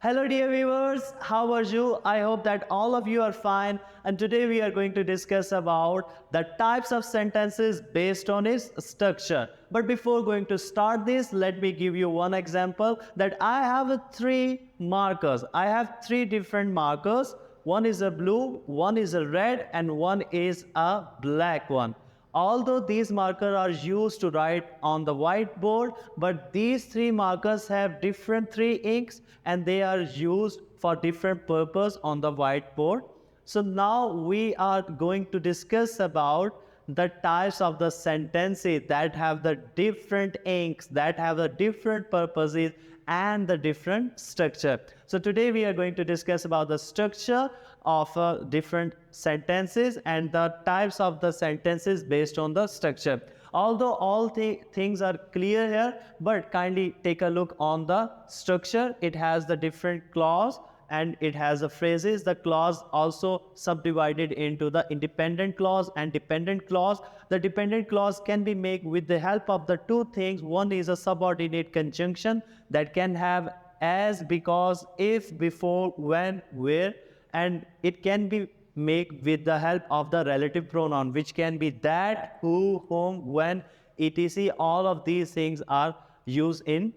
Hello, dear viewers. How are you? I hope that all of you are fine. And today we are going to discuss about the types of sentences based on its structure. But before going to start this, let me give you one example that I have three markers. I have three different markers. One is a blue, one is a red, and one is a black one. Although these markers are used to write on the whiteboard, but these three markers have different three inks and they are used for different purpose on the whiteboard. So now we are going to discuss about the types of the sentences that have the different inks, that have the different purposes and the different structure. So today we are going to discuss about the structure of different sentences and the types of the sentences based on the structure. Although all things are clear here, but kindly take a look on the structure. It has the different clause and it has the phrases. The clause also subdivided into the independent clause and dependent clause. The dependent clause can be made with the help of the two things. One is a subordinate conjunction that can have as, because, if, before, when, where, and it can be made with the help of the relative pronoun, which can be that, who, whom, when, etc. All of these things are used in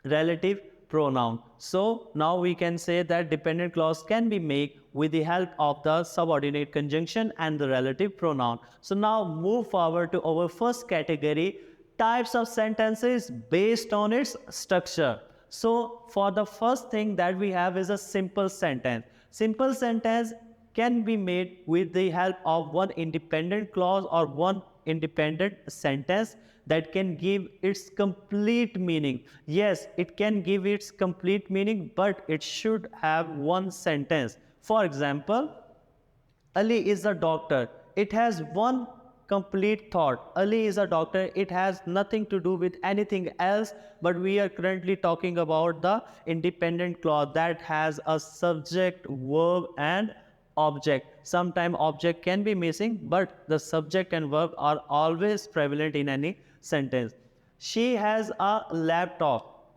relative pronoun. So now we can say that dependent clause can be made with the help of the subordinate conjunction and the relative pronoun. So now move forward to our first category, types of sentences based on its structure. So for the first thing that we have is a simple sentence. Simple sentence can be made with the help of one independent clause or one independent sentence that can give its complete meaning. Yes, it can give its complete meaning, but it should have one sentence. For example, Ali is a doctor. It has one complete thought. Ali is a doctor. It has nothing to do with anything else, but we are currently talking about the independent clause that has a subject, verb, and object. Sometimes object can be missing, but the subject and verb are always prevalent in any sentence. She has a laptop.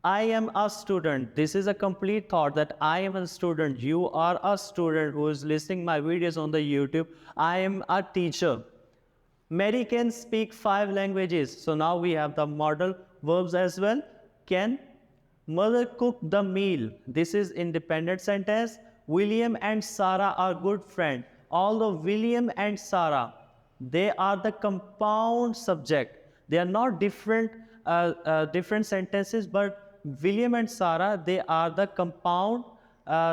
I am a student. This is a complete thought that I am a student. You are a student who is listening my videos on the YouTube. I am a teacher. Mary can speak 5 languages. So now we have the modal verbs as well. Can mother cook the meal? This is independent sentence. William and Sarah are good friends. Although William and Sarah, they are the compound subject. They are not different sentences, but William and Sarah, they are the compound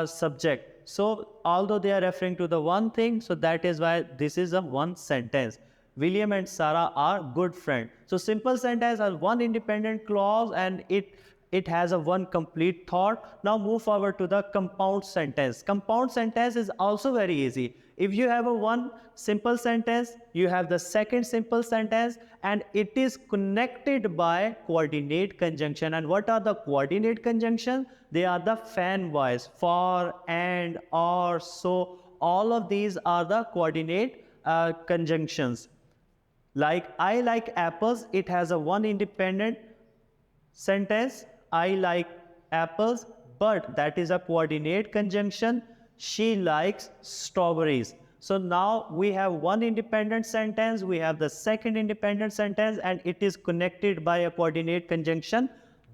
subject. So although they are referring to the one thing, so that is why this is a one sentence. William and Sarah are good friends. So simple sentence has one independent clause and it has a one complete thought. Now move forward to the compound sentence. Compound sentence is also very easy. If you have a one simple sentence, you have the second simple sentence and it is connected by coordinate conjunction. And what are the coordinate conjunction? They are the fan voice, for, and, or, so. All of these are the coordinate conjunctions. Like I like apples, it has a one independent sentence, I like apples, but that is a coordinate conjunction. She likes strawberries. So now we have one independent sentence, we have the second independent sentence, and it is connected by a coordinate conjunction.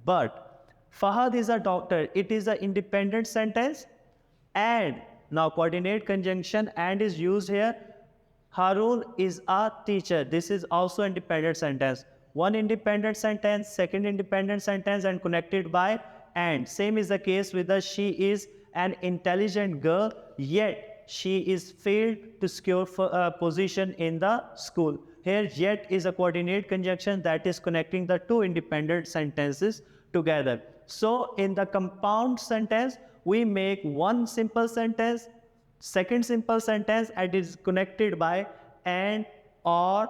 But Fahad is a doctor, it is an independent sentence, and now coordinate conjunction and is used here. Harun is a teacher. This is also independent sentence. One independent sentence, second independent sentence, and connected by and. Same is the case with the she is an intelligent girl, yet she is failed to secure a position in the school. Here, yet is a coordinate conjunction that is connecting the two independent sentences together. So, in the compound sentence, we make one simple sentence, second simple sentence, and it is connected by and, or,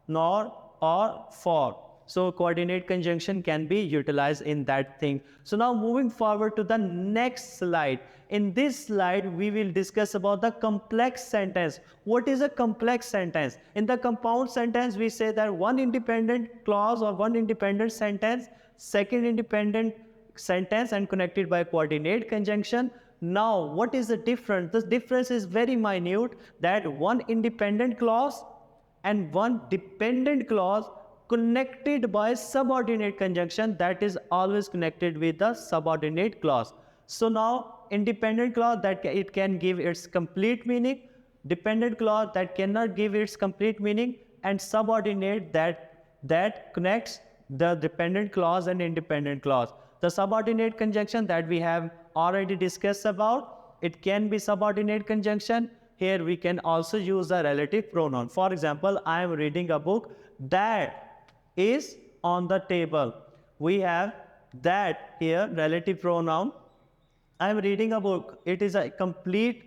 nor, or, for. So coordinate conjunction can be utilized in that thing. So now moving forward to the next slide. In this slide, we will discuss about the complex sentence. What is a complex sentence? In the compound sentence, we say that one independent clause or one independent sentence, second independent sentence and connected by coordinate conjunction. Now, what is the difference? The difference is very minute, that one independent clause and one dependent clause connected by subordinate conjunction, that is always connected with the subordinate clause. So now independent clause, that it can give its complete meaning, dependent clause that cannot give its complete meaning, and subordinate that connects the dependent clause and independent clause. The subordinate conjunction that we have already discussed about, it can be subordinate conjunction. Here we can also use the relative pronoun. For example, I am reading a book that is on the table. We have that here, relative pronoun. I am reading a book. It is a complete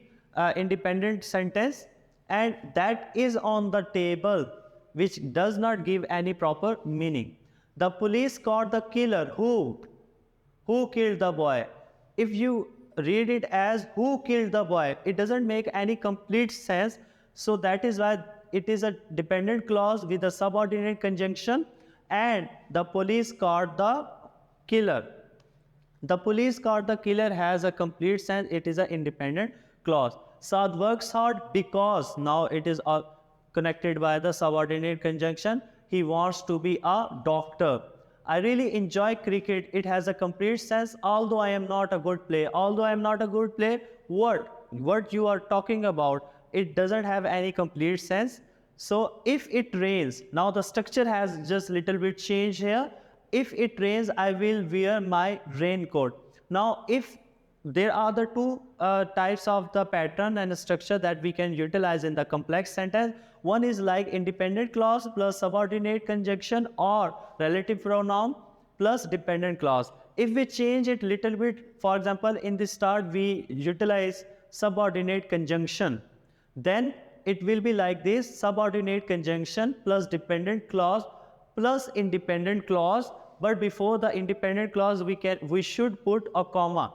independent sentence, and that is on the table, which does not give any proper meaning. The police caught the killer. Who killed the boy? If you read it as who killed the boy, it doesn't make any complete sense. So that is why it is a dependent clause with a subordinate conjunction, and the police caught the killer. The police caught the killer has a complete sense. It is an independent clause. Saad works hard because, now it is connected by the subordinate conjunction. He wants to be a doctor. I really enjoy cricket. It has a complete sense. Although I am not a good player. Although I am not a good player, what you are talking about, it doesn't have any complete sense. So if it rains, now the structure has just little bit changed here. If it rains, I will wear my raincoat. Now, if there are the two types of the pattern and structure that we can utilize in the complex sentence. One is like independent clause plus subordinate conjunction, or relative pronoun plus dependent clause. If we change it little bit, for example, in the start we utilize subordinate conjunction, then it will be like this: subordinate conjunction plus dependent clause plus independent clause. But before the independent clause, we should put a comma.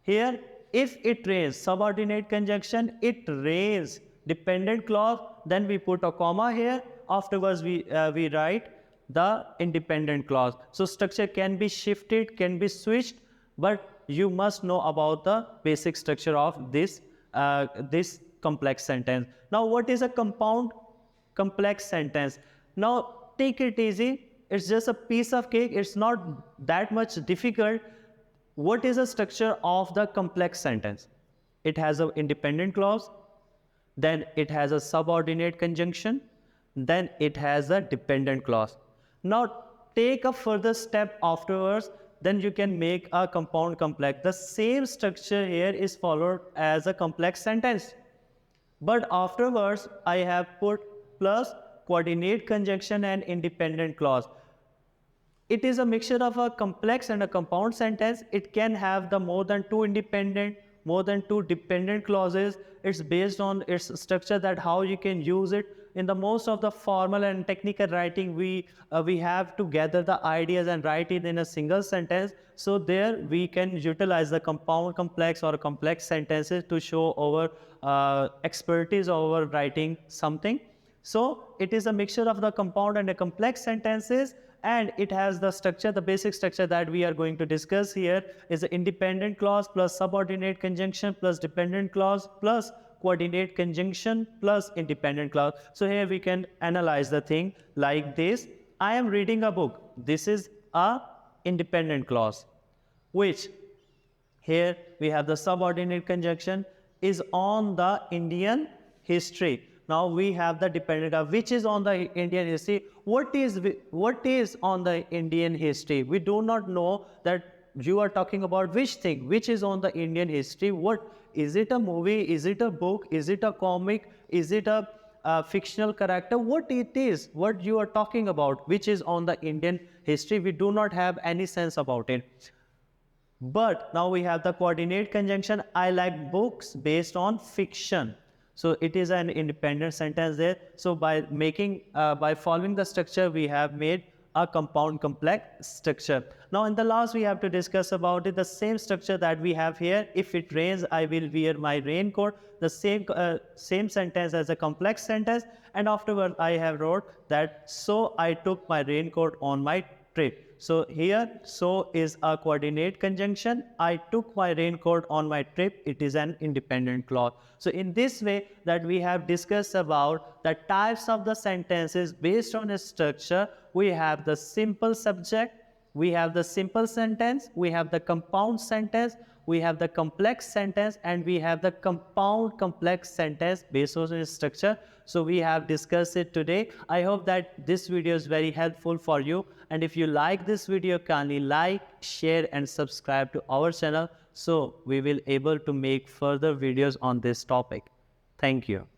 Here, if it rains, subordinate conjunction, it rains, dependent clause, then we put a comma here. Afterwards, we write the independent clause. So structure can be shifted, can be switched, but you must know about the basic structure of this complex sentence. Now, what is a compound complex sentence? Now, take it easy. It's just a piece of cake. It's not that much difficult. What is the structure of the complex sentence? It has an independent clause, then it has a subordinate conjunction, then it has a dependent clause. Now take a further step afterwards, then you can make a compound complex. The same structure here is followed as a complex sentence. But afterwards, I have put plus coordinate conjunction and independent clause. It is a mixture of a complex and a compound sentence. It can have the more than two independent, more than two dependent clauses. It's based on its structure, that how you can use it. In the most of the formal and technical writing, we have to gather the ideas and write it in a single sentence. So there we can utilize the compound complex or complex sentences to show our expertise over writing something. So it is a mixture of the compound and the complex sentences, and it has the structure. The basic structure that we are going to discuss here is the independent clause plus subordinate conjunction plus dependent clause plus coordinate conjunction plus independent clause. So here we can analyze the thing like this. I am reading a book. This is a independent clause, which here we have the subordinate conjunction is on the Indian history. Now we have the dependent clause, which is on the Indian history. What is on the Indian history? We do not know that you are talking about which thing, which is on the Indian history. What is it? A movie? Is it a book? Is it a comic? Is it a fictional character? What it is? What you are talking about? Which is on the Indian history? We do not have any sense about it. But now we have the coordinate conjunction. I like books based on fiction. So it is an independent sentence there. So by following the structure, we have made a compound complex structure. Now in the last, we have to discuss about it, the same structure that we have here. If it rains, I will wear my raincoat. The same sentence as a complex sentence. And afterward, I have wrote that, so I took my raincoat on my trip. So here, so is a coordinate conjunction. I took my raincoat on my trip. It is an independent clause. So in this way that we have discussed about the types of the sentences based on a structure, we have the simple subject, we have the simple sentence, we have the compound sentence, we have the complex sentence, and we have the compound complex sentence based on its structure. So we have discussed it today. I hope that this video is very helpful for you. And if you like this video, kindly like, share, and subscribe to our channel so we will able to make further videos on this topic. Thank you.